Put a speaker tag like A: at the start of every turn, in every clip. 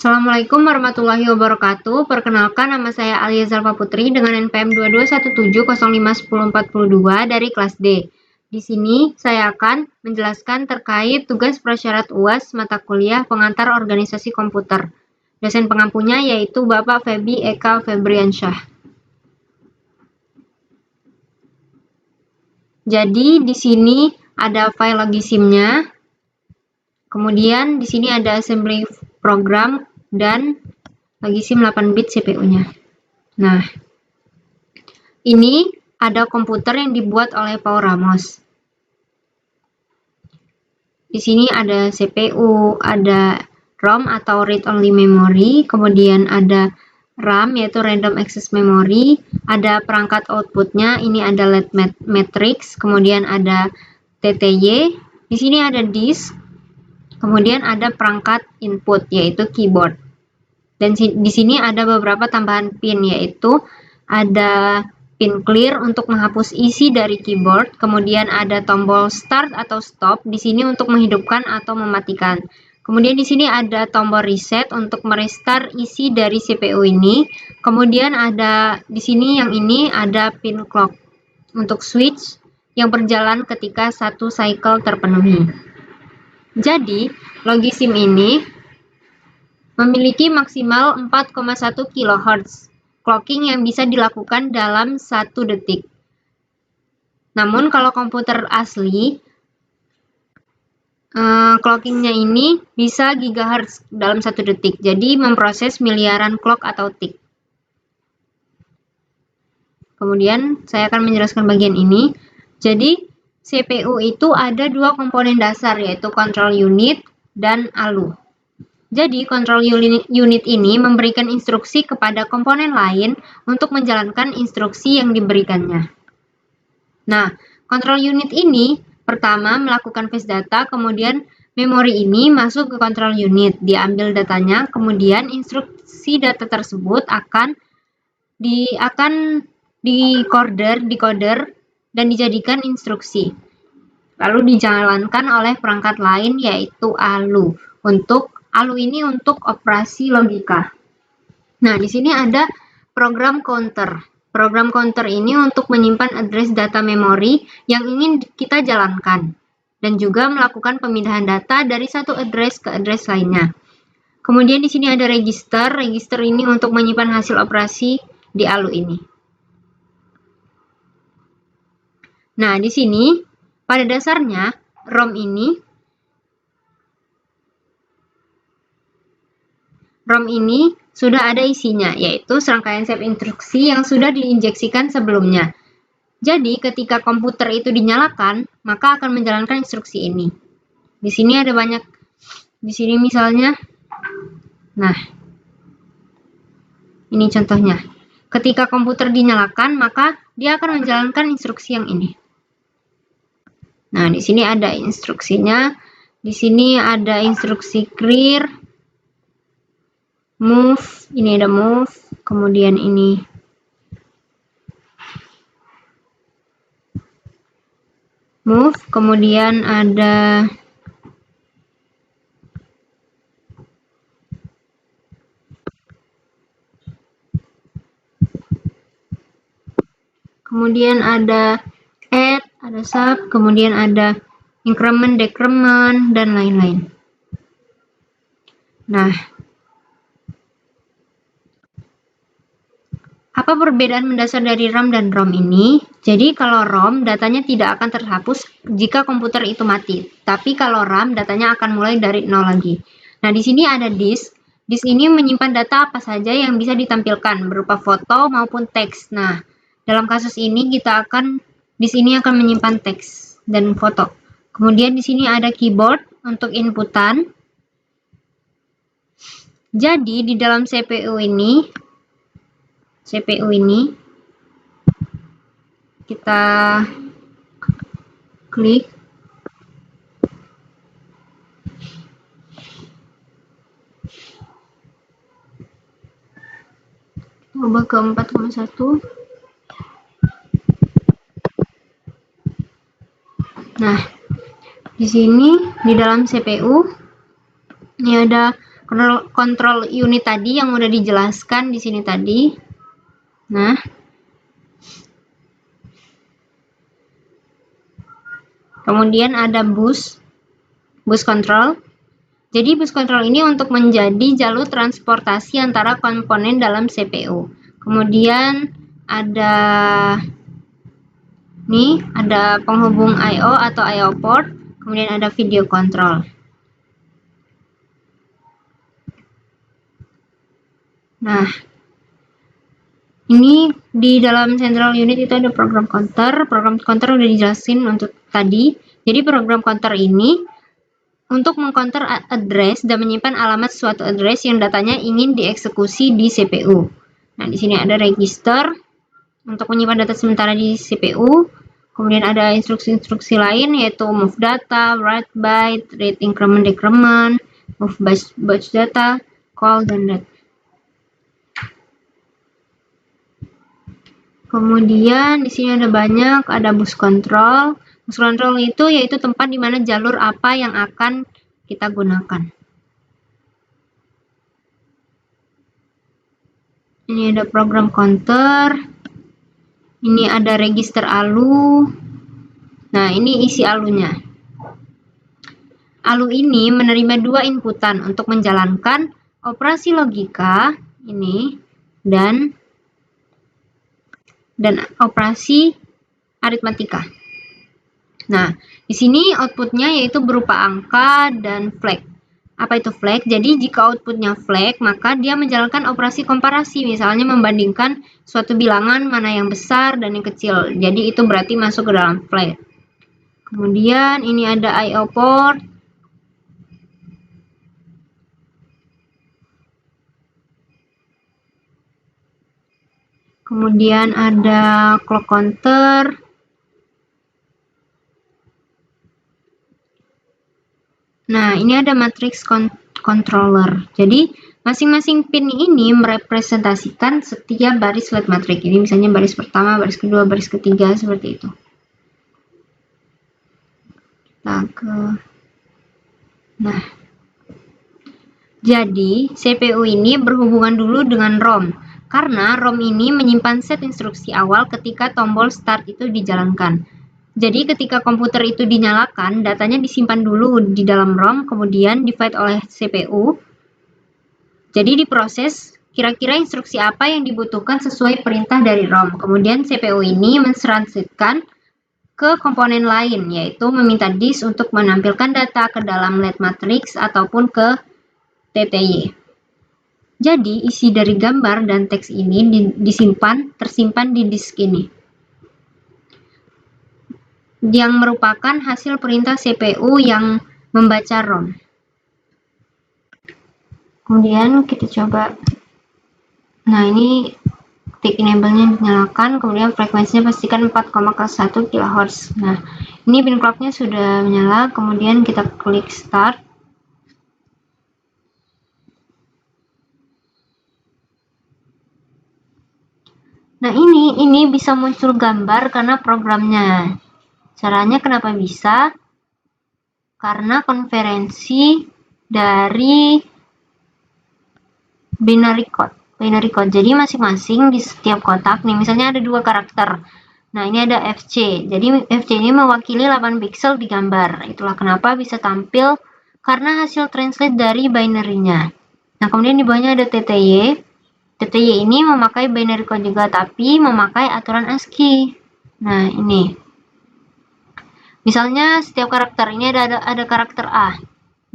A: Assalamualaikum warahmatullahi wabarakatuh. Perkenalkan, nama saya Alia Zalfa Putri dengan NPM 2217051042 dari kelas D. Di sini saya akan menjelaskan terkait tugas prasyarat UAS mata kuliah pengantar organisasi komputer. Dosen pengampunya yaitu Bapak Febi Eka Febriansyah. Jadi di sini ada file logisimnya. Kemudian di sini ada assembly program dan logisim 8 bit CPU-nya. Nah, ini ada komputer yang dibuat oleh Paul Ramos. Di sini ada CPU, ada ROM atau read only memory, kemudian ada RAM yaitu random access memory, ada perangkat outputnya, ini ada LED matrix, kemudian ada TTY, di sini ada disk, kemudian ada perangkat input yaitu keyboard. Dan di sini ada beberapa tambahan pin, yaitu ada pin clear untuk menghapus isi dari keyboard, kemudian ada tombol start atau stop di sini untuk menghidupkan atau mematikan. Kemudian di sini ada tombol reset untuk merestart isi dari CPU ini. Kemudian ada di sini yang ini ada pin clock untuk switch yang berjalan ketika satu cycle terpenuhi. Jadi, logisim ini memiliki maksimal 4,1 kHz clocking yang bisa dilakukan dalam 1 detik. Namun kalau komputer asli, clockingnya ini bisa gigahertz dalam 1 detik. Jadi memproses miliaran clock atau tick. Kemudian saya akan menjelaskan bagian ini. Jadi CPU itu ada 2 komponen dasar, yaitu control unit dan ALU. Jadi, control unit ini memberikan instruksi kepada komponen lain untuk menjalankan instruksi yang diberikannya. Nah, control unit ini pertama melakukan fetch data, kemudian memori ini masuk ke control unit, diambil datanya, kemudian instruksi data tersebut akan decoder dan dijadikan instruksi. Lalu dijalankan oleh perangkat lain yaitu ALU. ALU ini untuk operasi logika. Nah, di sini ada program counter. Program counter ini untuk menyimpan address data memori yang ingin kita jalankan dan juga melakukan pemindahan data dari satu address ke address lainnya. Kemudian di sini ada register. Register ini untuk menyimpan hasil operasi di ALU ini. Nah, di sini pada dasarnya ROM ini sudah ada isinya, yaitu serangkaian save instruksi yang sudah diinjeksikan sebelumnya. Jadi, ketika komputer itu dinyalakan, maka akan menjalankan instruksi ini. Di sini ada banyak, di sini misalnya, nah, ini contohnya. Ketika komputer dinyalakan, maka dia akan menjalankan instruksi yang ini. Nah, di sini ada instruksinya. Di sini ada instruksi clear, move, ini ada move, kemudian ini move, kemudian ada add, ada sub, kemudian ada increment, decrement, dan lain-lain. Nah, apa perbedaan mendasar dari RAM dan ROM ini? Jadi kalau ROM datanya tidak akan terhapus jika komputer itu mati, tapi kalau RAM datanya akan mulai dari nol lagi. Nah, di sini ada disk. Disk ini menyimpan data apa saja yang bisa ditampilkan berupa foto maupun teks. Nah, dalam kasus ini disk ini akan menyimpan teks dan foto. Kemudian di sini ada keyboard untuk inputan. Jadi di dalam CPU ini kita klik, ubah ke 4,1. Nah, di sini di dalam CPU ini ada control unit tadi yang udah dijelaskan di sini tadi. Nah, kemudian ada bus control. Jadi bus control ini untuk menjadi jalur transportasi antara komponen dalam CPU. Kemudian ada penghubung I/O atau I/O port, kemudian ada video control. Nah, ini di dalam central unit itu ada program counter. Program counter udah dijelasin untuk tadi. Jadi program counter ini untuk mengcounter address dan menyimpan alamat suatu address yang datanya ingin dieksekusi di CPU. Nah, di sini ada register untuk menyimpan data sementara di CPU. Kemudian ada instruksi-instruksi lain yaitu move data, write byte, read increment decrement, move batch data, call, dan read. Kemudian di sini ada banyak, ada bus control. Bus control itu yaitu tempat di mana jalur apa yang akan kita gunakan. Ini ada program counter. Ini ada register ALU. Nah, ini isi ALU-nya. ALU ini menerima dua inputan untuk menjalankan operasi logika ini dan operasi aritmatika. Nah, di sini outputnya yaitu berupa angka dan flag. Apa itu flag? Jadi jika outputnya flag, maka dia menjalankan operasi komparasi, misalnya membandingkan suatu bilangan mana yang besar dan yang kecil. Jadi itu berarti masuk ke dalam flag. Kemudian ini ada I/O port. Kemudian ada clock counter. Nah, ini ada matrix controller. Jadi, masing-masing pin ini merepresentasikan setiap baris LED matrix. Ini misalnya baris pertama, baris kedua, baris ketiga, seperti itu. Nah, jadi CPU ini berhubungan dulu dengan ROM. Karena ROM ini menyimpan set instruksi awal ketika tombol start itu dijalankan. Jadi ketika komputer itu dinyalakan, datanya disimpan dulu di dalam ROM, kemudian di-fetch oleh CPU. Jadi diproses kira-kira instruksi apa yang dibutuhkan sesuai perintah dari ROM. Kemudian CPU ini mentransitkan ke komponen lain, yaitu meminta disk untuk menampilkan data ke dalam LED matrix ataupun ke TTY. Jadi isi dari gambar dan teks ini tersimpan di disk ini, yang merupakan hasil perintah CPU yang membaca ROM. Kemudian kita coba. Nah, ini tick enable-nya dinyalakan, kemudian frekuensinya pastikan 4,1 kHz. Nah, ini pin clock-nya sudah menyala, kemudian kita klik start. Nah, ini bisa muncul gambar karena programnya. Caranya kenapa bisa? Karena konferensi dari binary code. Jadi masing-masing di setiap kotak nih, misalnya ada dua karakter. Nah, ini ada FC. Jadi FC ini mewakili 8 pixel di gambar. Itulah kenapa bisa tampil karena hasil translate dari binary-nya. Nah, kemudian di bawahnya ada TTY. TTY ini memakai binary code juga, tapi memakai aturan ASCII. Nah, ini. Misalnya setiap karakter ini ada karakter A.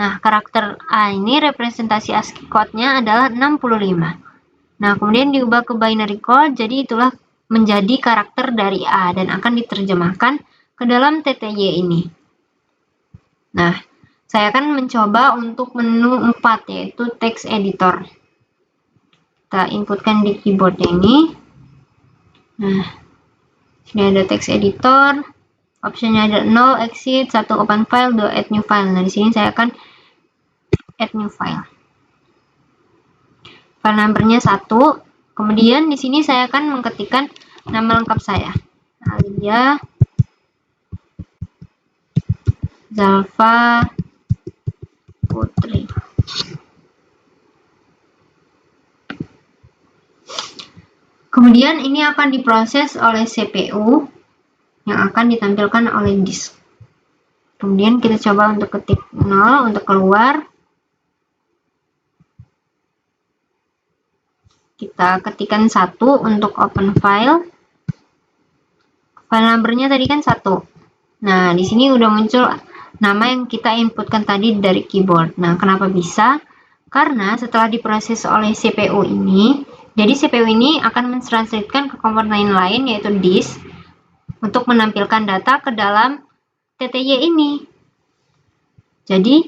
A: Nah, karakter A ini representasi ASCII code-nya adalah 65. Nah, kemudian diubah ke binary code, jadi itulah menjadi karakter dari A dan akan diterjemahkan ke dalam TTY ini. Nah, saya akan mencoba untuk menu 4, yaitu text editor. Kita inputkan di keyboard ini. Nah, sini ada text editor. Optionnya ada 0, exit, 1, open file, 2, add new file. Nah, di sini saya akan add new file. File number-nya 1. Kemudian di sini saya akan mengetikkan nama lengkap saya. Alia Zalfa Putri. Kemudian ini akan diproses oleh CPU yang akan ditampilkan oleh disk. Kemudian kita coba untuk ketik 0 untuk keluar. Kita ketikkan 1 untuk open file. File numbernya tadi kan 1. Nah, di sini udah muncul nama yang kita inputkan tadi dari keyboard. Nah, kenapa bisa? Karena setelah diproses oleh CPU ini, jadi CPU ini akan mentranslatekan ke komponen lain yaitu disk untuk menampilkan data ke dalam TTY ini. Jadi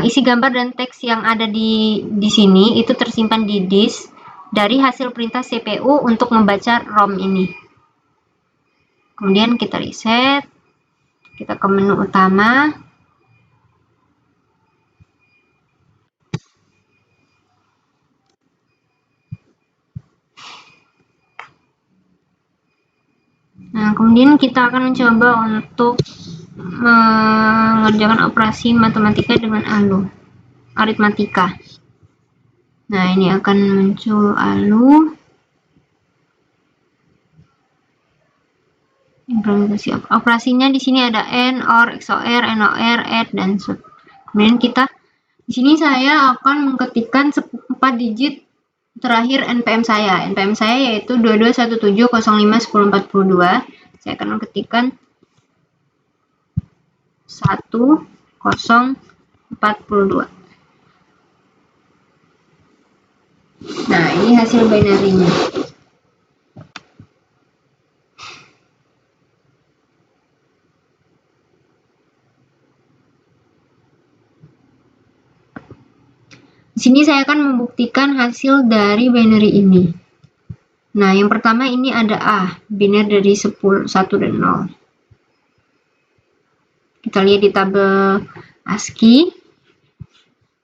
A: isi gambar dan teks yang ada di sini itu tersimpan di disk dari hasil perintah CPU untuk membaca ROM ini. Kemudian kita reset, kita ke menu utama. Nah, kemudian kita akan mencoba untuk mengerjakan operasi matematika dengan ALU, aritmatika. Nah, ini akan muncul ALU. Implementasi operasinya di sini ada AND, OR, XOR, NOR, ADD, dan SUB. Kemudian kita di sini saya akan mengetikkan 4 digit terakhir NPM saya. NPM saya yaitu 2217051042. Saya akan mengetikkan 1042. Nah, ini hasil binary-nya. Di sini saya akan membuktikan hasil dari binary ini. Nah, yang pertama ini ada A, binary dari 1 dan 0. Kita lihat di tabel ASCII.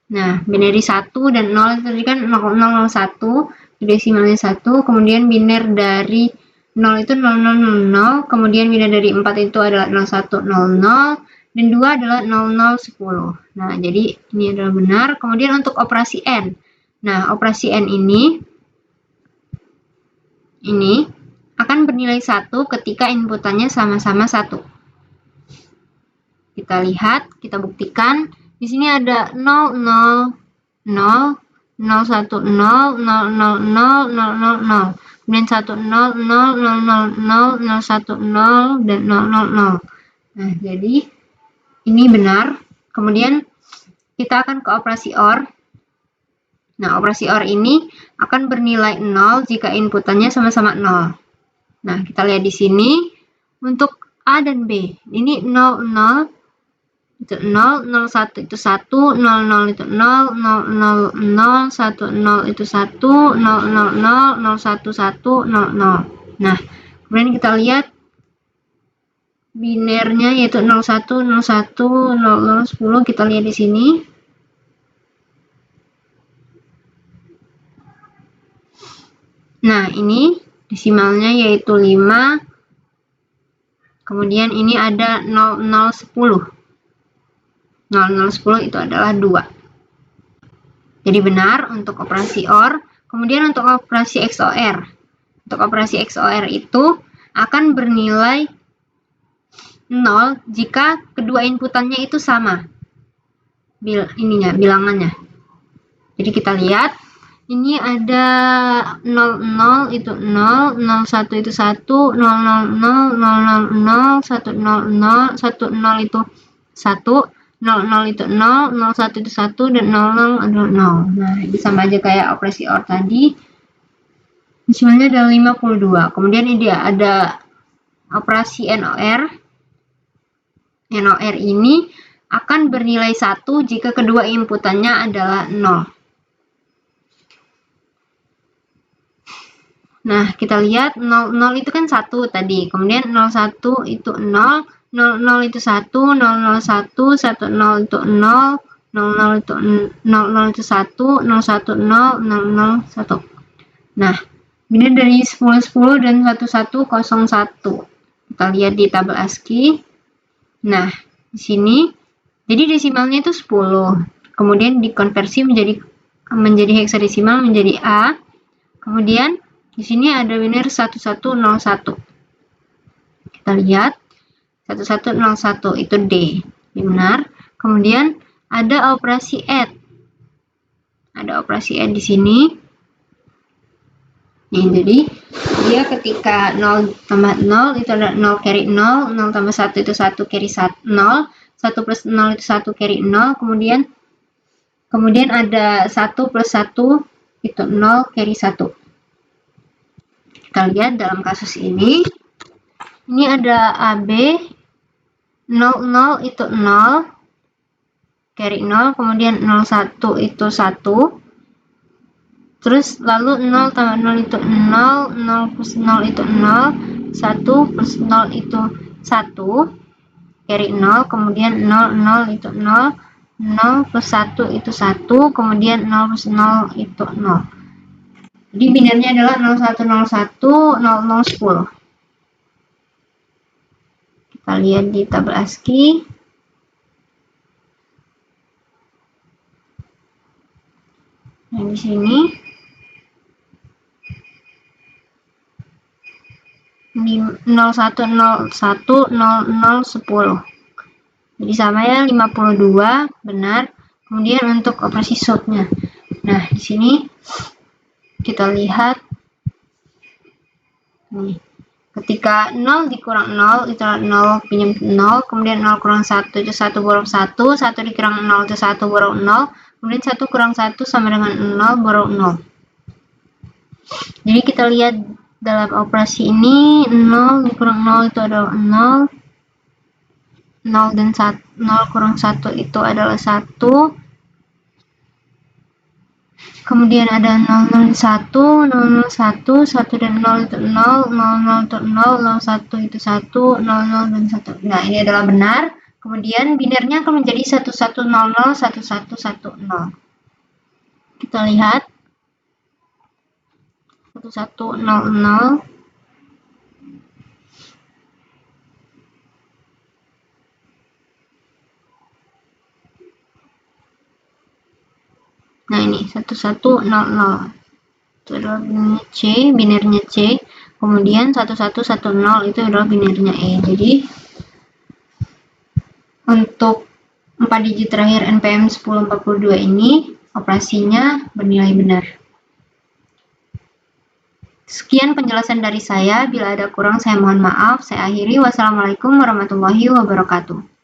A: Nah, binary 1 dan 0 tadi kan 0001, desimalnya 1, kemudian biner dari 0 itu 0000, kemudian biner dari 4 itu adalah 0100, dan 2 adalah 0010. Nah, jadi ini adalah benar. Kemudian untuk operasi AND. Nah, operasi AND ini akan bernilai 1 ketika inputannya sama-sama 1. Kita lihat, kita buktikan. Di sini ada 0, 0, 0, 0, 1, 0, 0, 0, 0, 0, 0, 0. Kemudian 1, 0, 0, 0, 0, 0, 0, 1, 0, dan 0, 0, 0. Nah, jadi ini benar. Kemudian kita akan ke operasi OR. Nah, operasi OR ini akan bernilai 0 jika inputannya sama-sama 0. Nah, kita lihat di sini untuk A dan B. Ini 0, 0 itu 0, 0, 1 itu 1, 0, 0 itu 0, 0, 0, 0, 1, 0 itu 1, 0, 0, 0, 0, 1, 1, 0, 0. Nah, kemudian kita lihat binernya yaitu 01, 01, 00, 10. Kita lihat di sini. Nah, ini desimalnya yaitu 5. Kemudian ini ada 0010. 0010 itu adalah 2. Jadi benar untuk operasi OR. Kemudian untuk operasi XOR. Untuk operasi XOR itu akan bernilai 0 jika kedua inputannya itu sama. Bilangannya. Jadi kita lihat. Ini ada 00 itu 0, 01 itu 1, 000, 000, 100, 10 itu 1, 00 itu 0, 01 itu 1, dan 00 adalah 0. Nah, ini sama aja kayak operasi OR tadi. Desimalnya adalah 52. Kemudian ini ada operasi NOR. NOR ini akan bernilai 1 jika kedua inputannya adalah 0. Nah, kita lihat 0, 0 itu kan 1 tadi. Kemudian 01 itu 0, 00 itu 1, 001, 10 itu 0, 00 itu 00 itu 1, 01, 0, 001. Nah, ini dari 10, 10 dan 1101. Kita lihat di tabel ASCII. Nah, di sini jadi desimalnya itu 10. Kemudian dikonversi menjadi heksadesimal menjadi A. Kemudian Di sini ada biner 1101. Kita lihat 1101 itu D, benar. Kemudian ada operasi add. Ada operasi add di sini. Nih, jadi dia ketika 0 tambah 0 itu ada 0 carry 0, 0 tambah 1 itu 1 carry 0, 1 plus 0 itu 1 carry 0, kemudian ada 1 plus 1 itu 0 carry 1. Kita lihat dalam kasus ini ada AB 00 itu 0 carry 0, kemudian 01 itu 1, terus lalu 0 tambah 0 itu 0, 0 plus 0 itu 0, 1 plus 0 itu 1, carry 0, kemudian 0, 0 itu 0, 0 plus 1 itu 1, kemudian 0 plus 0 itu 0. Jadi binernya adalah 0101, 0010. Kita lihat di tabel ASCII. Nah, di sini di 01010010. Jadi sama ya 52, benar. Kemudian untuk operasi short-nya. Nah, di sini kita lihat nih. Ketika 0 dikurang 0 itu 0 pinjam 0, kemudian 0 kurang 1 itu 1 borong 1, 1 dikurang 0 itu 1 borong 0, kemudian 1 kurang 1 sama dengan 0 borong 0. Jadi kita lihat dalam operasi ini 0 dikurang 0 itu adalah 0, 0 dan 0 kurang 1 itu adalah 1, kemudian ada 001, 001, 1 dan 0 itu 0, 00 itu 0, 01 itu 1, 00 dan 1. Nah, ini adalah benar. Kemudian binernya akan menjadi 1100, 1110. Kita lihat 1100. Nah, ini 1100. Itu adalah binernya C. Kemudian 1110 itu adalah binernya E. Jadi untuk 4 digit terakhir NPM 1042 ini operasinya bernilai benar. Sekian penjelasan dari saya. Bila ada kurang saya mohon maaf. Saya akhiri. Wassalamualaikum warahmatullahi wabarakatuh.